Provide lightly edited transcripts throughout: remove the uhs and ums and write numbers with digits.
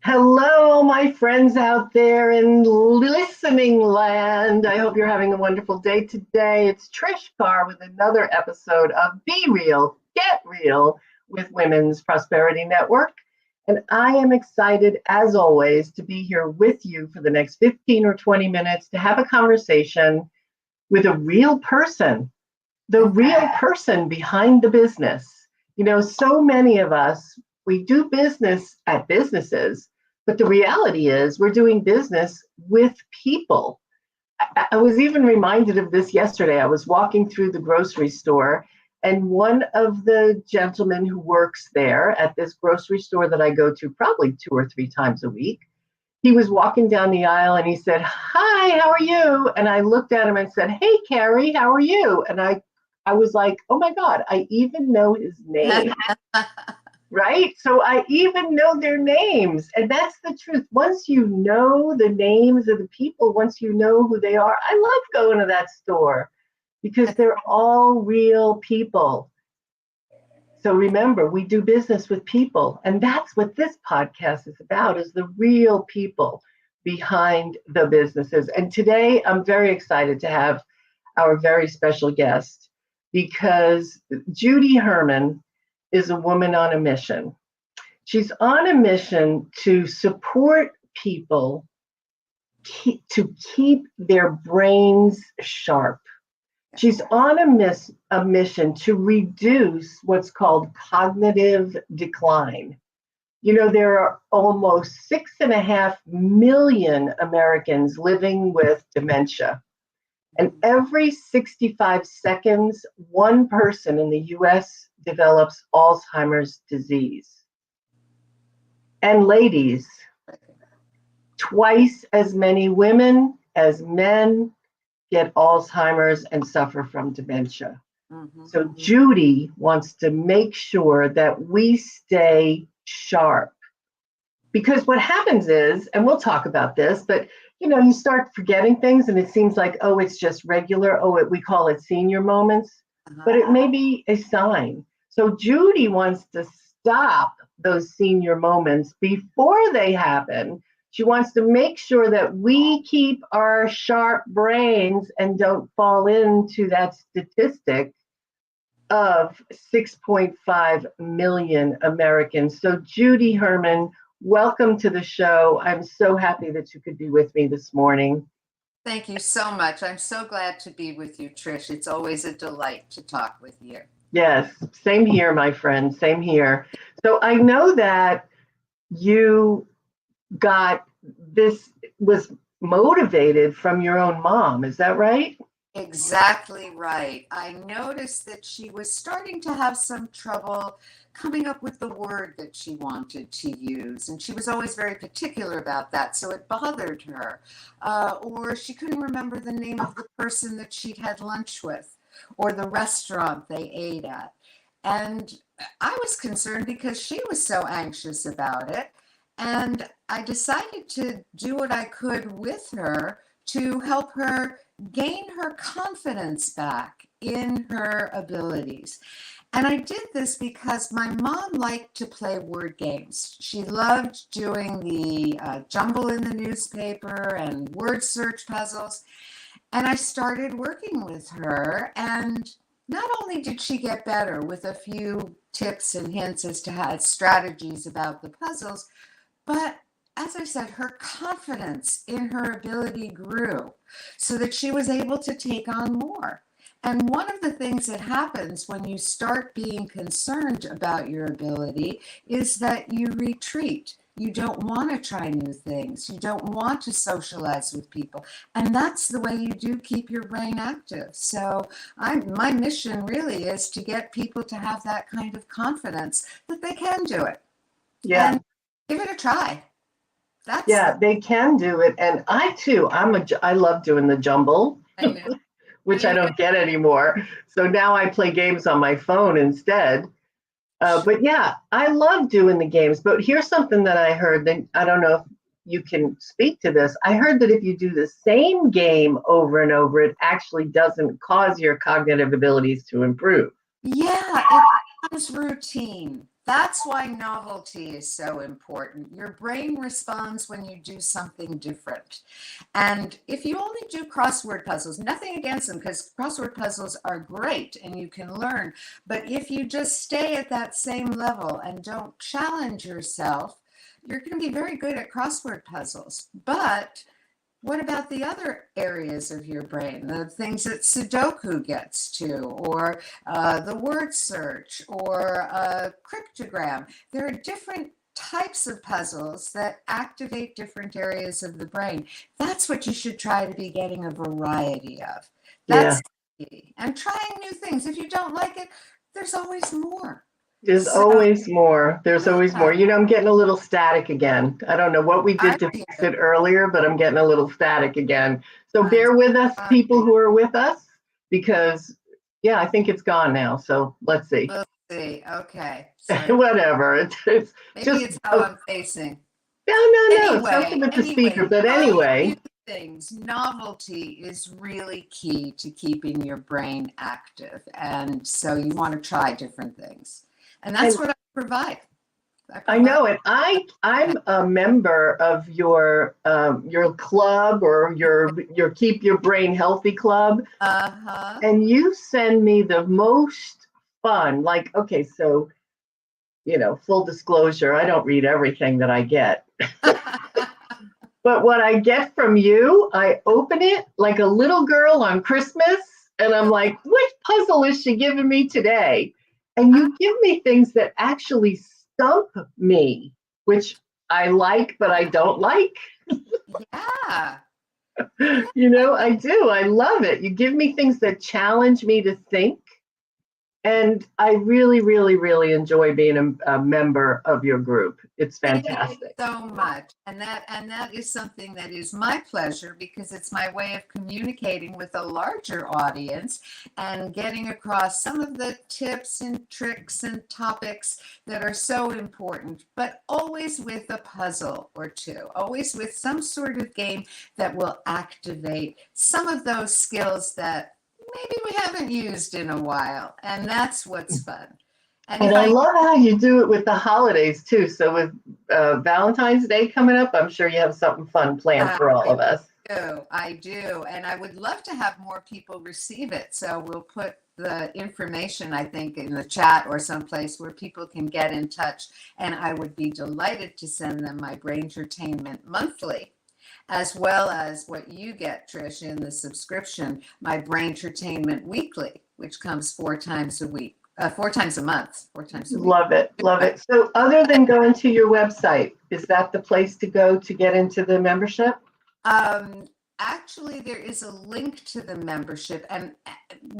Hello, my friends out there in listening land. I hope you're having a wonderful day today. It's Trish Carr with another episode of Be Real, Get Real with Women's Prosperity Network. And I am excited, as always, to be here with you for the next 15 or 20 minutes to have a conversation with a real person, the real person behind the business. You know, so many of us, we do business at businesses, but the reality is we're doing business with people. I was even reminded of this yesterday. I was walking through the grocery store, and one of the gentlemen who works there at this grocery store that I go to probably 2 or 3 times a week, he was walking down the aisle and he said, "Hi, how are you?" And I looked at him and said, "Hey, Carrie, how are you?" And I was like, oh my God, I even know his name. Right? So I even know their names. And that's the truth. Once you know the names of the people, once you know who they are, I love going to that store because they're all real people. So remember, we do business with people. And that's what this podcast is about, is the real people behind the businesses. And today I'm very excited to have our very special guest because Judy Herman is a woman on a mission. She's on a mission to support people to keep their brains sharp. She's on a mission to reduce what's called cognitive decline. You know, there are almost 6.5 million Americans living with dementia. And every 65 seconds, one person in the US develops Alzheimer's disease. And ladies, twice as many women as men get Alzheimer's and suffer from dementia. So Judy wants to make sure that we stay sharp. Because what happens is, and we'll talk about this, but you know, you start forgetting things and it seems like, oh, it's just regular. Oh, we call it senior moments, but it may be a sign. So Judy wants to stop those senior moments before they happen. She wants to make sure that we keep our sharp brains and don't fall into that statistic of 6.5 million Americans. So Judy Herman, welcome to the show. I'm so happy that you could be with me this morning. Thank you so much. I'm so glad to be with you, Trish. It's always a delight to talk with you. Yes, same here, my friend, same here. So I know that you was motivated from your own mom. Is that right? Exactly right. I noticed that she was starting to have some trouble coming up with the word that she wanted to use. And she was always very particular about that. So it bothered her. Or she couldn't remember the name of the person that she'd had lunch with or the restaurant they ate at. And I was concerned because she was so anxious about it. And I decided to do what I could with her to help her gain her confidence back in her abilities. And I did this because my mom liked to play word games. She loved doing the jumble in the newspaper and word search puzzles. And I started working with her. And not only did she get better with a few tips and hints as to how strategies about the puzzles, but as I said, her confidence in her ability grew so that she was able to take on more. And one of the things that happens when you start being concerned about your ability is that you retreat. You don't want to try new things. You don't want to socialize with people. And that's the way you do keep your brain active. So my mission really is to get people to have that kind of confidence that they can do it. Yeah. And give it a try. Yeah, they can do it. And I too, I love doing the jumble, which I don't get anymore. So now I play games on my phone instead. But yeah, I love doing the games. But here's something that I heard that I don't know if you can speak to this. I heard that if you do the same game over and over, it actually doesn't cause your cognitive abilities to improve. Yeah, it becomes routine. That's why novelty is so important. Your brain responds when you do something different. And if you only do crossword puzzles, nothing against them, because crossword puzzles are great and you can learn. But if you just stay at that same level and don't challenge yourself, you're going to be very good at crossword puzzles. But what about the other areas of your brain, the things that Sudoku gets to, or the word search, or cryptogram? There are different types of puzzles that activate different areas of the brain. That's what you should try to be getting a variety of. Yeah. That's the key. And trying new things. If you don't like it, there's always more. There's So, always more. There's always more. yeah, I'm getting a little static again. I don't know what we I did to do. fix it earlier, but I'm getting a little static again. So I'm bear with us, people sorry. who are with us, because, yeah, I think it's gone now. So let's see. We'll see. Okay. So Whatever. It's maybe just, it's how oh, I'm facing. no. It's something with the Anyway, speaker. But try new anyway, things. Novelty is really key to keeping your brain active. And so you want to try different things. And and that's what I provide. I I provide. know it. I'm a member of your club, or your Keep Your Brain Healthy club. Uh-huh. And you send me the most fun. Like, okay, so, full disclosure, I don't read everything that I get. But what I get from you, I open it like a little girl on Christmas, and I'm like, which puzzle is she giving me today? And you give me things that actually stump me, which I like, but I don't like. Yeah. I do. I love it. You give me things that challenge me to think. And I really, really, really enjoy being a member of your group. It's Thank you fantastic. so much. And that is something that is my pleasure, because it's my way of communicating with a larger audience and getting across some of the tips and tricks and topics that are so important, but always with a puzzle or two, always with some sort of game that will activate some of those skills that maybe we haven't used in a while. And that's what's fun. And And if I I love how you do it with the holidays too. So with Valentine's Day coming up, I'm sure you have something fun planned for all of us. I do. And I would love to have more people receive it. So we'll put the information, I think, in the chat or someplace where people can get in touch. And I would be delighted to send them my Brain Entertainment monthly, as well as what you get, Trish, in the subscription, my Brain Entertainment weekly, which comes 4 times a week, 4 times a month, 4 times a week. Love it. Love it. So other than going to your website, is that the place to go to get into the membership? Um, Actually, there is a link to the membership, and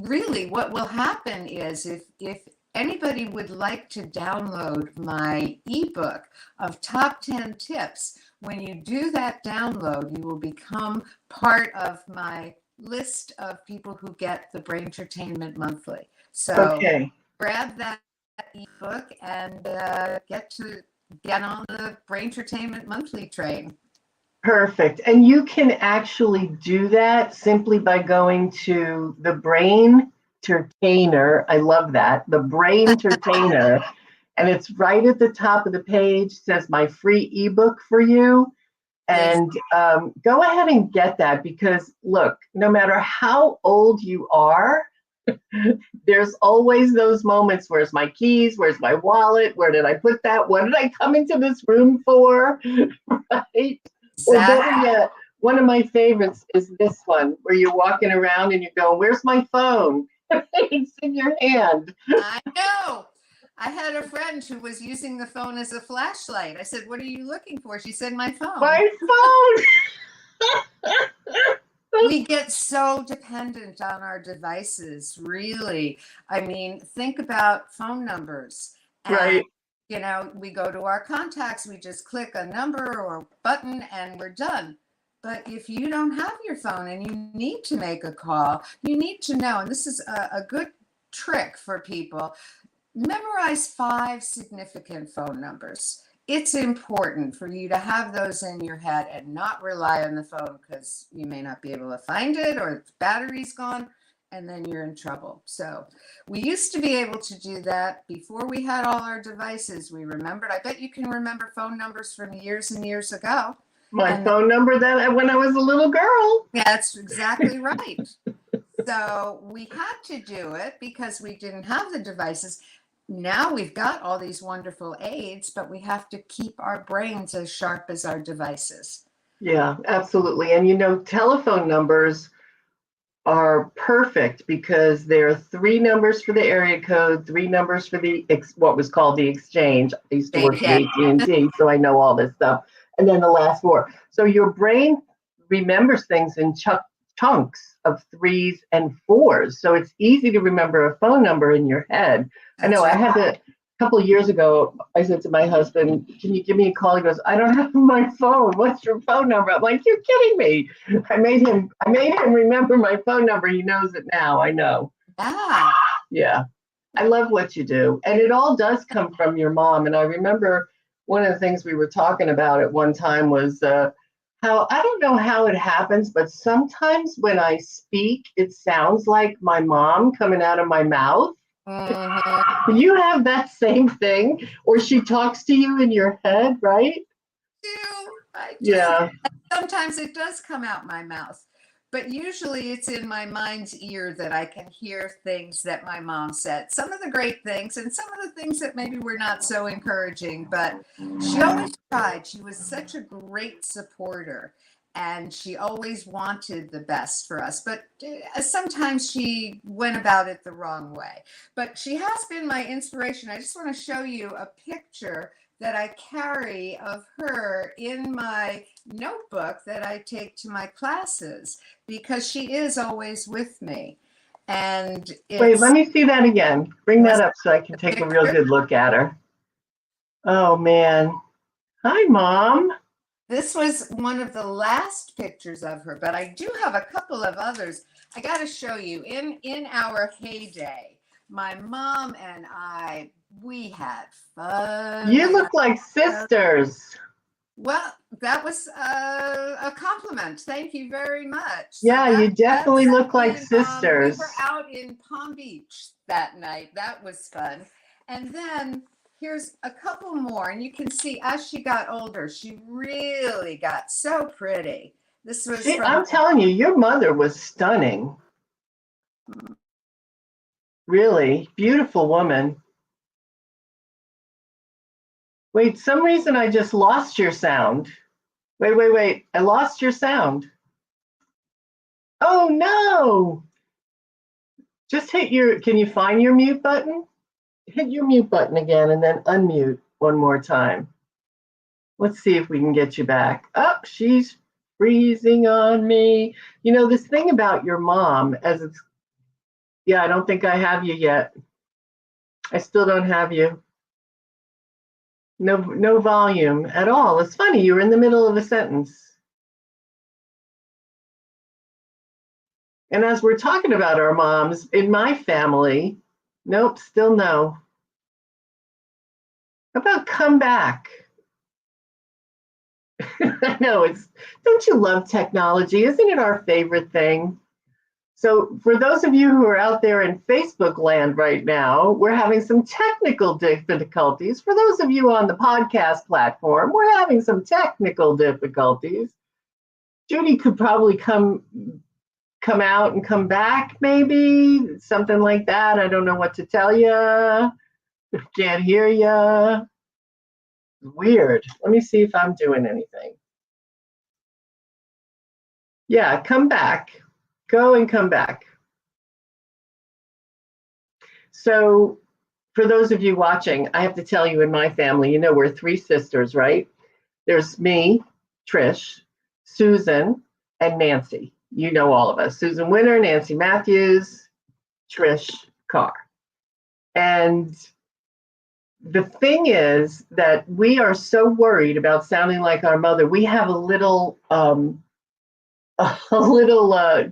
really, what will happen is if anybody would like to download my ebook of top 10 tips, when you do that download, you will become part of my list of people who get the Brain Entertainment Monthly. So Okay. grab that ebook and get on the Brain Entertainment Monthly train. Perfect. And you can actually do that simply by going to the Brain Entertainer. I love that. The Brain Entertainer. And it's right at the top of the page, says my free ebook for you. Is And go ahead and get that, because look, no matter how old you are, there's always those moments. Where's my keys? Where's my wallet? Where did I put that? What did I come into this room for? Right? Or better exactly. yet, one of my favorites is this one, where you're walking around and you go, where's my phone? It's in your hand. I know. I had a friend who was using the phone as a flashlight. I said, "What are you looking for?" She said, "My phone." My phone. We get so dependent on our devices, really. I mean, think about phone numbers. And, Right. we go to our contacts, we just click a number or button and we're done. But if you don't have your phone and you need to make a call, you need to know, and this is a good trick for people, memorize 5 significant phone numbers. It's important for you to have those in your head and not rely on the phone, because you may not be able to find it or the battery's gone. and then you're in trouble. So we used to be able to do that before we had all our devices. We remembered. I bet you can remember phone numbers from years and years ago. My And phone number that when I was a little girl. that's exactly right. So we had to do it because we didn't have the devices. Now we've got all these wonderful aids, but we have to keep our brains as sharp as our devices. Yeah, absolutely. And you know, telephone numbers are perfect because there are 3 numbers for the area code, 3 numbers for the what was called the exchange. I used to work at Yeah. AT&T, so I know all this stuff. And then the last 4. So your brain remembers things in chunks of 3s and 4s. So it's easy to remember a phone number in your head. I know That's I right. had to. A couple of years ago, I said to my husband, "Can you give me a call?" He goes, "I don't have my phone. What's your phone number?" I'm like, "You're kidding me." I made him remember my phone number. He knows it now. I know. Yeah. Yeah. I love what you do. And it all does come from your mom. And I remember one of the things we were talking about at one time was how I don't know how it happens, but sometimes when I speak, it sounds like my mom coming out of my mouth. Mhm. You have that same thing, or she talks to you in your head, right? I do. Yeah. Sometimes it does come out my mouth, but usually it's in my mind's ear that I can hear things that my mom said. Some of the great things and some of the things that maybe were not so encouraging, but she always tried. She was such a great supporter. And she always wanted the best for us. But sometimes she went about it the wrong way. But she has been my inspiration. I just want to show you a picture that I carry of her in my notebook that I take to my classes because she is always with me. And Wait, it's let me see that again. Bring that was up so I can the take a real picture. good look at her. Oh, man. Hi, Mom. This was one of the last pictures of her, but I do have a couple of others. I got to show you. In our heyday, my mom and I, we had fun. You We look got like sisters. Well, that was a compliment. Thank you very much. So Yeah, you that's definitely look like we sisters. were out in Palm Beach that night. That was fun. And then here's a couple more, and you can see as she got older, she really got so pretty. This was from I'm telling you, your mother was stunning. Really beautiful woman. Wait, some reason I just lost your sound. Wait. I lost your sound. Oh no. Just can you find your mute button? Hit your mute button again and then unmute one more time. Let's see if we can get you back. Oh, she's freezing on me. You know, this thing about your mom, yeah, I don't think I have you yet. I still don't have you. No volume at all. It's funny, you were in the middle of a sentence. And as we're talking about our moms, in my family, nope, still no. How about come back? I know don't you love technology? Isn't it our favorite thing? So for those of you who are out there in Facebook land right now, we're having some technical difficulties. For those of you on the podcast platform, we're having some technical difficulties. Judy could probably come out and come back, maybe something like that. I don't know what to tell you. Can't hear you. Weird. Let me see if I'm doing anything. Yeah, come back. Go and come back. So for those of you watching, I have to tell you in my family, you know, we're 3 sisters, right? There's me, Trish, Susan, and Nancy. You know all of us. Susan Winter, Nancy Matthews, Trish Carr. And the thing is that we are so worried about sounding like our mother. We have a little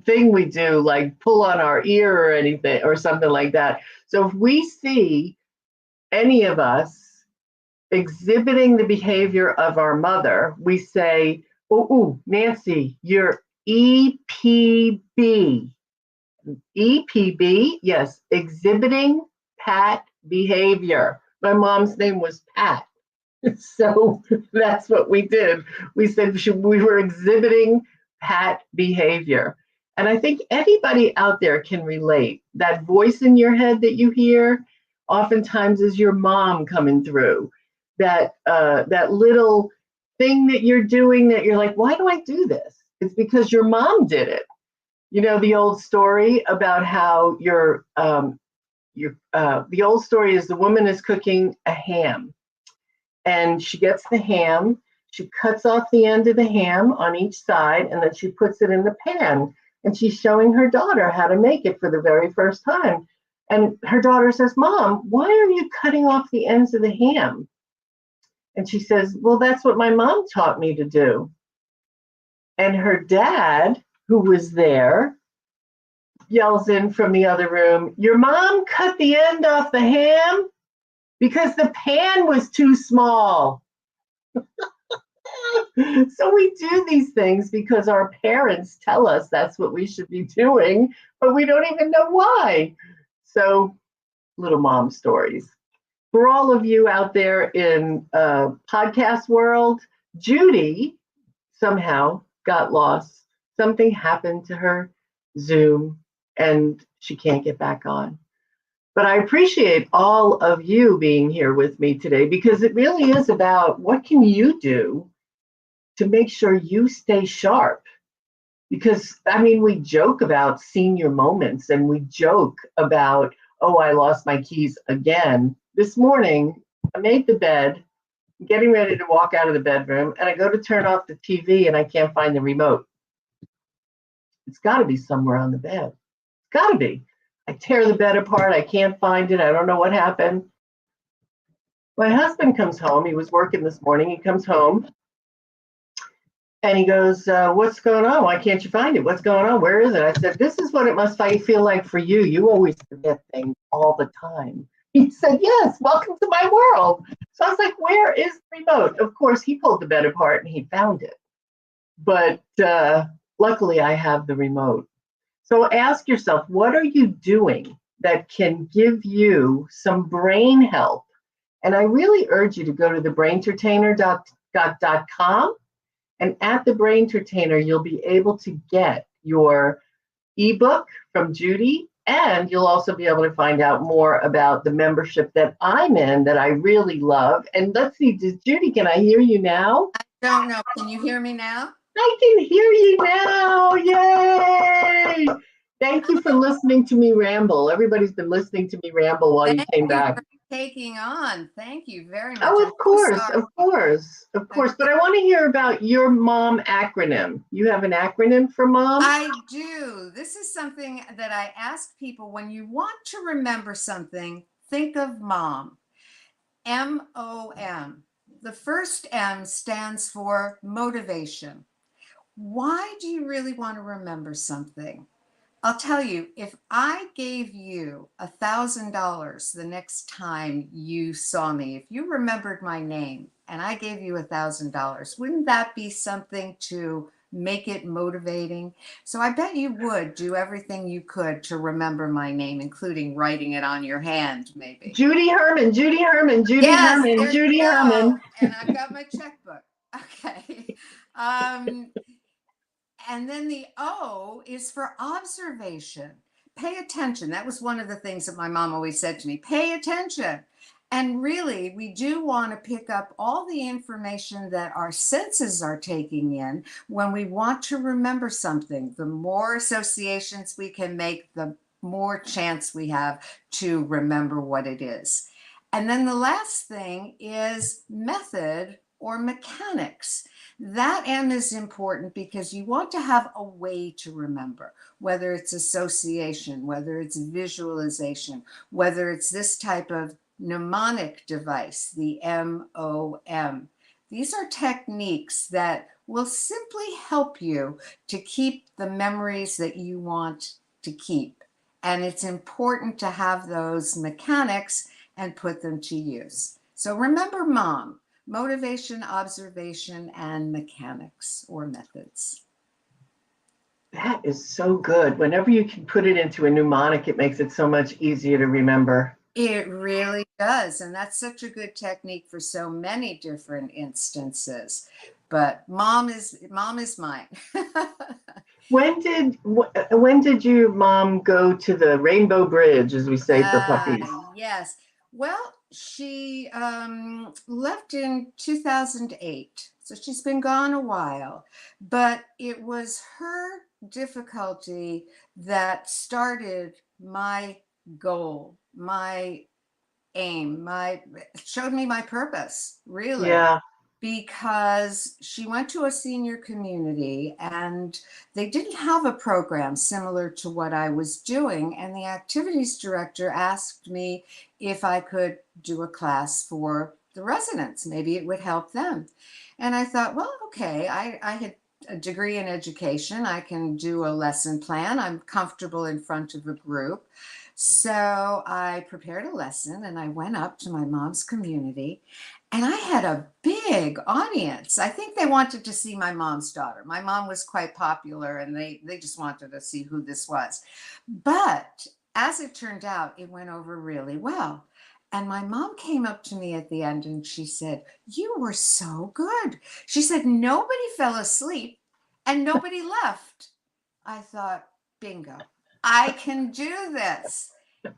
thing we do, like pull on our ear or anything or something like that. So if we see any of us exhibiting the behavior of our mother, we say, "Oh, Nancy, you're EPB." EPB, yes, exhibiting Pat behavior. My mom's name was Pat. So that's what we did. We said we were exhibiting Pat behavior. And I think anybody out there can relate. That voice in your head that you hear oftentimes is your mom coming through. That little thing that you're doing that you're like, why do I do this? It's because your mom did it. You know the old story about how the old story is the woman is cooking a ham, and she gets the ham, she cuts off the end of the ham on each side, and then she puts it in the pan. And she's showing her daughter how to make it for the very first time. And her daughter says, Mom, why are you cutting off the ends of the ham? And she says, well, that's what my mom taught me to do. And her dad, who was there, yells in from the other room, your mom cut the end off the ham because the pan was too small. So we do these things because our parents tell us that's what we should be doing, but we don't even know why. So, little mom stories. For all of you out there in podcast world, Judy somehow got lost. Something happened to her Zoom and she can't get back on. But I appreciate all of you being here with me today because it really is about what can you do to make sure you stay sharp. Because, I mean, we joke about senior moments and we joke about, oh, I lost my keys again. This morning, I made the bed, getting ready to walk out of the bedroom, and I go to turn off the TV and I can't find the remote. It's got to be somewhere on the bed. It's got to be. I tear the bed apart. I can't find it. I don't know what happened. My husband comes home. He was working this morning. He comes home. And he goes, what's going on? Why can't you find it? What's going on? Where is it? I said, this is what it must feel like for you. You always forget things all the time. He said, yes, welcome to my world. So I was like, where is the remote? Of course, he pulled the bed apart and he found it. But luckily, I have the remote. So ask yourself, what are you doing that can give you some brain help? And I really urge you to go to thebraintertainer.com. And at the Brain Entertainer, you'll be able to get your ebook from Judy, and you'll also be able to find out more about the membership that I'm in that I really love. And let's see, Judy, can I hear you now? I don't know. Can you hear me now? I can hear you now. Yay! Thank you for listening to me ramble. Everybody's been listening to me ramble while you came back. Thank you for taking on. Thank you very much. Oh, of course, of course, of course. But I want to hear about your MOM acronym. You have an acronym for MOM? I do. This is something that I ask people when you want to remember something, think of MOM. M-O-M. The first M stands for motivation. Why do you really want to remember something? I'll tell you, if I gave you $1,000 the next time you saw me, if you remembered my name and I gave you $1,000, wouldn't that be something to make it motivating? So I bet you would do everything you could to remember my name, including writing it on your hand, maybe. Judy Herman, Judy Herman, Judy Yes, Herman, there Judy you go. Herman. And I've got my checkbook. Okay. And then the O is for observation. Pay attention. That was one of the things that my mom always said to me, pay attention. And really, we do want to pick up all the information that our senses are taking in when we want to remember something. The more associations we can make, the more chance we have to remember what it is. And then the last thing is method or mechanics. That M is important because you want to have a way to remember, whether it's association, whether it's visualization, whether it's this type of mnemonic device, the M-O-M. These are techniques that will simply help you to keep the memories that you want to keep. And it's important to have those mechanics and put them to use. So remember MOM. Motivation, observation, and mechanics or methods. That is so good. Whenever you can put it into a mnemonic, it makes it so much easier to remember. It really does. And that's such a good technique for so many different instances. But mom is mine. When did your mom go to the Rainbow Bridge, as we say for puppies? Yes. Well, she left in 2008. So she's been gone a while. But it was her difficulty that started my goal, my aim, my showed me my purpose, really, Yeah, because she went to a senior community and they didn't have a program similar to what I was doing. And the activities director asked me if I could do a class for the residents. Maybe it would help them. And I thought, well, okay, I had a degree in education. I can do a lesson plan. I'm comfortable in front of a group. So I prepared a lesson and I went up to my mom's community and I had a big audience. I think they wanted to see my mom's daughter. My mom was quite popular and they just wanted to see who this was. But as it turned out, it went over really well. And my mom came up to me at the end and she said, "You were so good." She said, "Nobody fell asleep and nobody left." I thought, bingo, I can do this.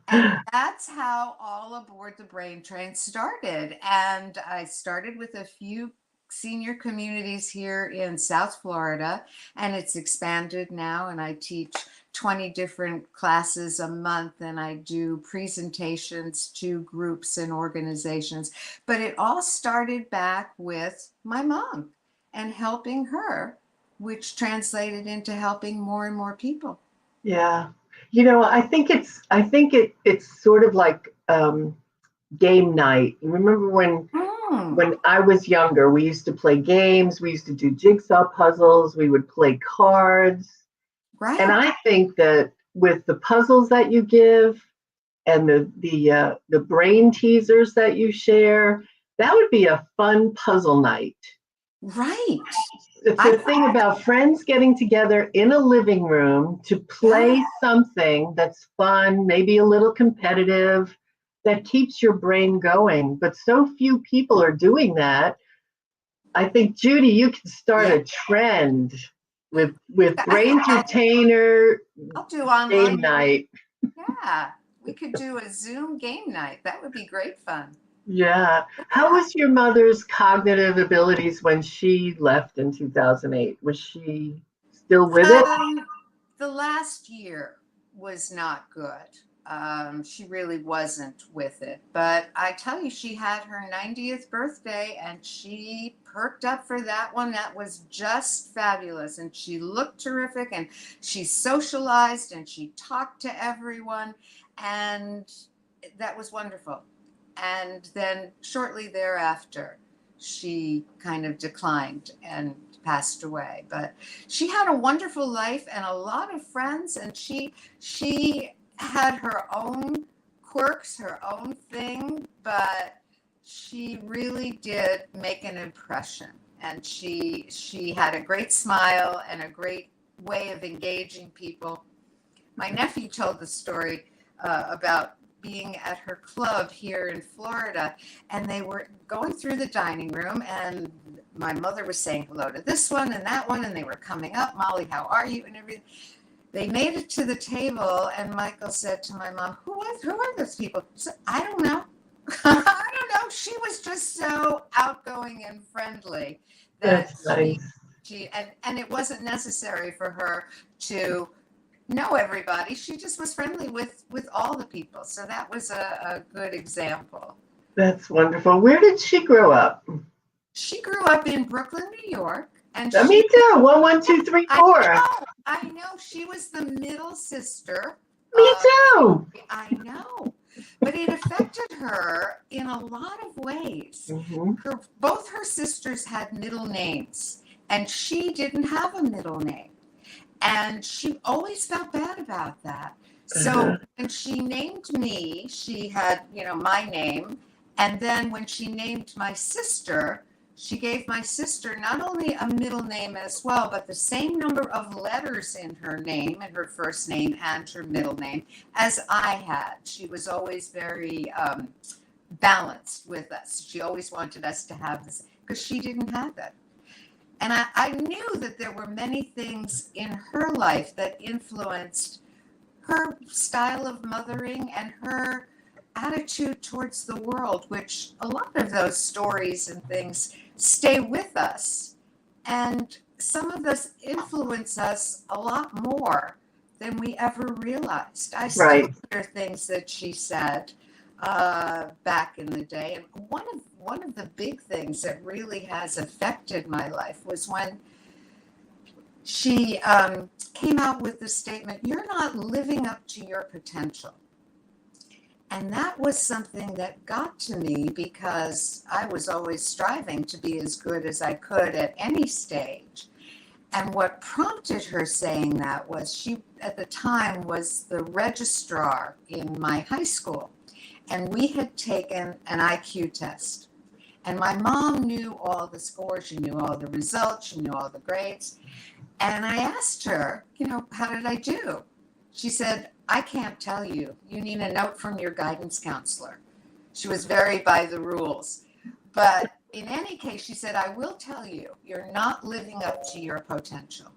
And that's how All Aboard the Brain Train started. And I started with a few senior communities here in South Florida, and it's expanded now. And I teach 20 different classes a month, and I do presentations to groups and organizations. But it all started back with my mom and helping her, which translated into helping more and more people. yeah. I think it's sort of like game night. You remember Mm, when I was younger, we used to play games, we used to do jigsaw puzzles, we would play cards. And right. I think that with the puzzles that you give and the brain teasers that you share, that would be a fun puzzle night. Right. It's I the thing about friends getting together in a living room to Yeah. play something that's fun, maybe a little competitive, that keeps your brain going. But so few people are doing that. I think, Judy, you can start Yeah. a trend with I brain think entertainer I'll do game online. night. Yeah. We could do a Zoom game night. That would be great fun. Yeah. How Yeah. was your mother's cognitive abilities when she left in 2008? Was she still with it? Um, the last year was not good. She really wasn't with it. But I tell you, she had her 90th birthday and she perked up for that one. That was just fabulous. And she looked terrific and she socialized and she talked to everyone. And that was wonderful. And then shortly thereafter, she kind of declined and passed away. But she had a wonderful life and a lot of friends, and she had her own quirks, her own thing, but she really did make an impression. And she had a great smile and a great way of engaging people. My nephew told the story about being at her club here in Florida, and they were going through the dining room, and my mother was saying hello to this one and that one, and they were coming up. "Molly, how are you?" and everything. They made it to the table, and Michael said to my mom, Who are those people?" She said, "I don't know." I don't know. She was just so outgoing and friendly that That's nice. she and it wasn't necessary for her to know everybody. She just was friendly with all the people. So that was a good example. That's wonderful. Where did she grow up? She grew up in Brooklyn, New York, and Me too. One, one, two, three, I four. I know she was the middle sister. Me too. I know, but it affected her in a lot of ways. Hmm. Both her sisters had middle names, and she didn't have a middle name. And she always felt bad about that. So Uh-huh. when she named me, she had, my name. And then when she named my sister, she gave my sister not only a middle name as well, but the same number of letters in her name, in her first name and her middle name, as I had. She was always very balanced with us. She always wanted us to have this because she didn't have it. And I knew that there were many things in her life that influenced her style of mothering and her attitude towards the world, which a lot of those stories and things stay with us. And some of us influence us a lot more than we ever realized. I still Right. hear things that she said back in the day. And one of the big things that really has affected my life was when she came out with the statement, "You're not living up to your potential." And that was something that got to me because I was always striving to be as good as I could at any stage. And what prompted her saying that was she, at the time, was the registrar in my high school. And we had taken an IQ test. And my mom knew all the scores, she knew all the results, she knew all the grades. And I asked her, how did I do? She said, "I can't tell you. You need a note from your guidance counselor." She was very by the rules. But in any case, she said, "I will tell you, you're not living up to your potential."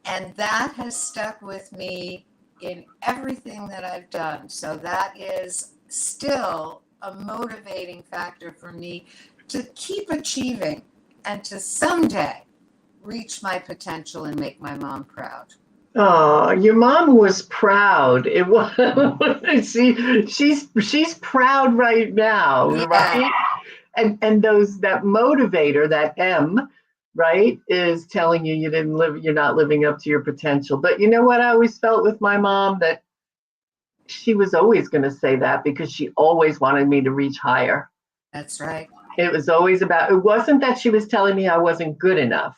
And that has stuck with me in everything that I've done. So that is still a motivating factor for me to keep achieving and to someday reach my potential and make my mom proud. Oh, your mom was proud. It was she's proud right now, Yeah, right? And that motivator, that M, right, is telling you you're not living up to your potential. But you know what I always felt with my mom, that she was always going to say that because she always wanted me to reach higher. that's right. It was always about, it wasn't that she was telling me I wasn't good enough.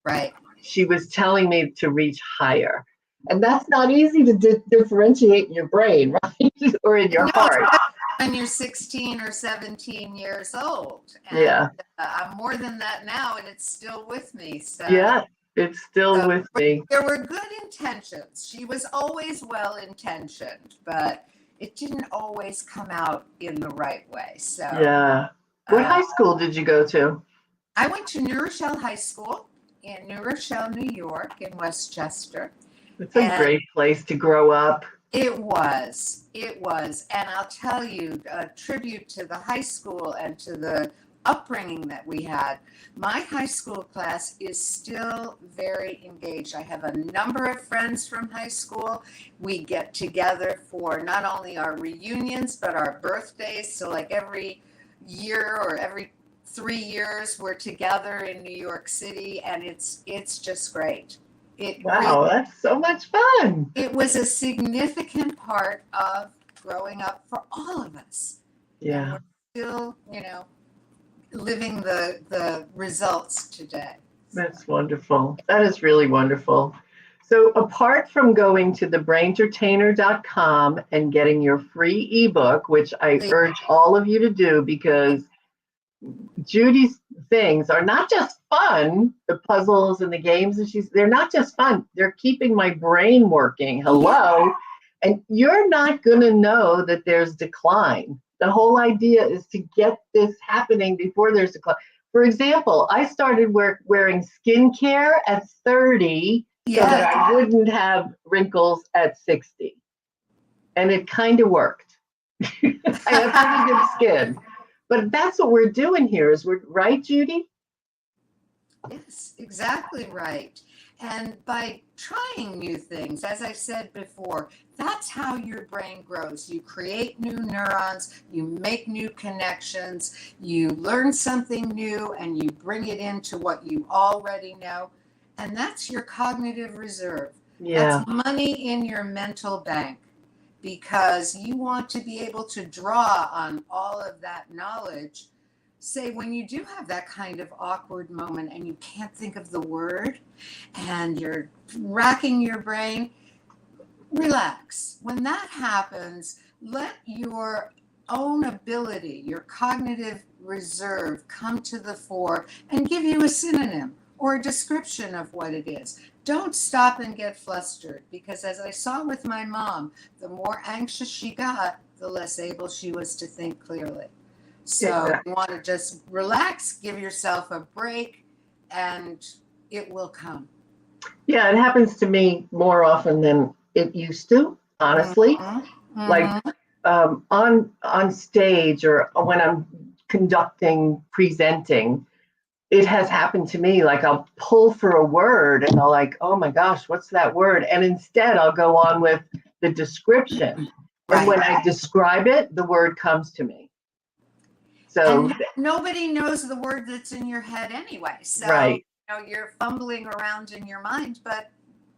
Right. She was telling me to reach higher. And that's not easy to differentiate in your brain, right? Or in your No, heart. when you're 16 or 17 years old. And Yeah. I'm more than that now, and it's still with me. Yeah. It's still So with me. there were good intentions. She was always well intentioned, but it didn't always come out in the right way. So Yeah. What uh, high school did you go to? I went to New Rochelle High School in New Rochelle, New York, in Westchester. It's a And great place to grow up. it was. And I'll tell you, a tribute to the high school and to the upbringing that we had. My high school class is still very engaged. I have a number of friends from high school. We get together for not only our reunions, but our birthdays. So, like every year or every 3 years, we're together in New York City, and it's just great. It really Wow, that's so much fun. it was a significant part of growing up for all of us. And Yeah, we're still, living the results today. that's wonderful. That is really wonderful. So, apart from going to thebraintertainer.com and getting your free ebook, which I So, urge all of you to do because Judy's things are not just fun, the puzzles and the games, and they're not just fun, they're keeping my brain working. yeah, Hello. And you're not going to know that there's decline. The whole idea is to get this happening before there's decline. For example, I started wearing skincare at 30 so that yeah, I wouldn't have wrinkles at 60. And it kind of worked. I have pretty good skin. But that's what we're doing here, is we're right, Judy? yes, exactly right. And by trying new things, as I said before, that's how your brain grows. You create new neurons, you make new connections, you learn something new, and you bring it into what you already know. And that's your cognitive reserve. That's Yeah. money in your mental bank because you want to be able to draw on all of that knowledge. Say, when you do have that kind of awkward moment and you can't think of the word and you're racking your brain, relax. When that happens, let your own ability, your cognitive reserve come to the fore and give you a synonym or a description of what it is. Don't stop and get flustered, because as I saw with my mom, the more anxious she got, the less able she was to think clearly. So Exactly. you want to just relax, give yourself a break, and it will come. Yeah, it happens to me more often than it used to, honestly. Mhm. Like Mhm. on stage or when I'm conducting, presenting, it has happened to me. Like I'll pull for a word and I'll like, oh my gosh, what's that word? And instead I'll go on with the description. And Right. when I describe it, the word comes to me. So And nobody knows the word that's in your head anyway. So, right. you're fumbling around in your mind, but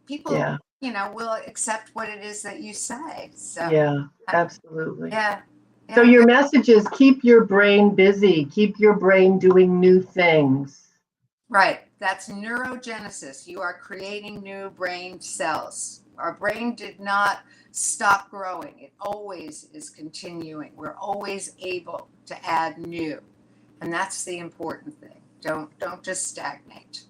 people, Yeah. will accept what it is that you say. So, Yeah. Absolutely. yeah. So Yeah. your message is keep your brain busy, keep your brain doing new things. Right. That's neurogenesis. You are creating new brain cells. Our brain did not stop growing. It always is continuing. We're always able to add new. And that's the important thing. Don't just stagnate.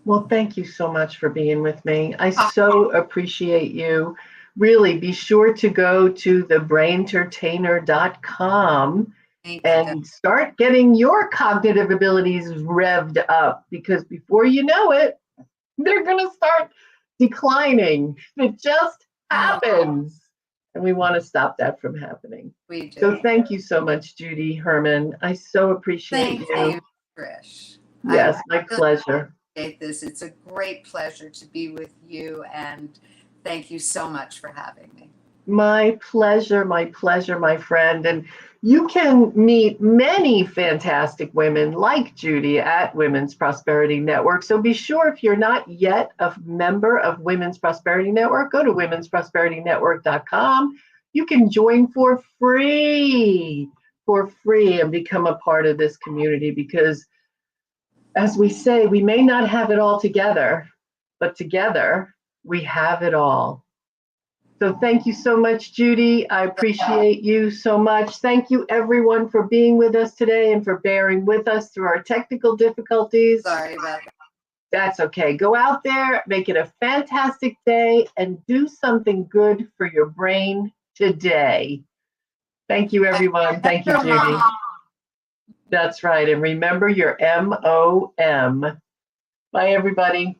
Well, thank you so much for being with me. I Ah, so appreciate you. Really, be sure to go to thebraintertainer.com thank you. and start getting your cognitive abilities revved up because before you know it, they're going to start declining. It just Mm, happens. And we want to stop that from happening. we So do. thank you so much, Judy Herman. I so appreciate Thank you. you, Trish. I Yes, my really pleasure. appreciate this. It's a great pleasure to be with you, and thank you so much for having me. My pleasure, my friend. And you can meet many fantastic women like Judy at Women's Prosperity Network. So be sure, if you're not yet a member of Women's Prosperity Network, go to womensprosperityNetwork.com. You can join for free, and become a part of this community because, as we say, we may not have it all together, but together we have it all. So thank you so much, Judy. I appreciate you so much. Thank you, everyone, for being with us today and for bearing with us through our technical difficulties. Sorry about that. That's okay. Go out there, make it a fantastic day, and do something good for your brain today. Thank you, everyone. Thank you, Your Judy. mom. That's right. And remember your M.O.M. Bye, everybody.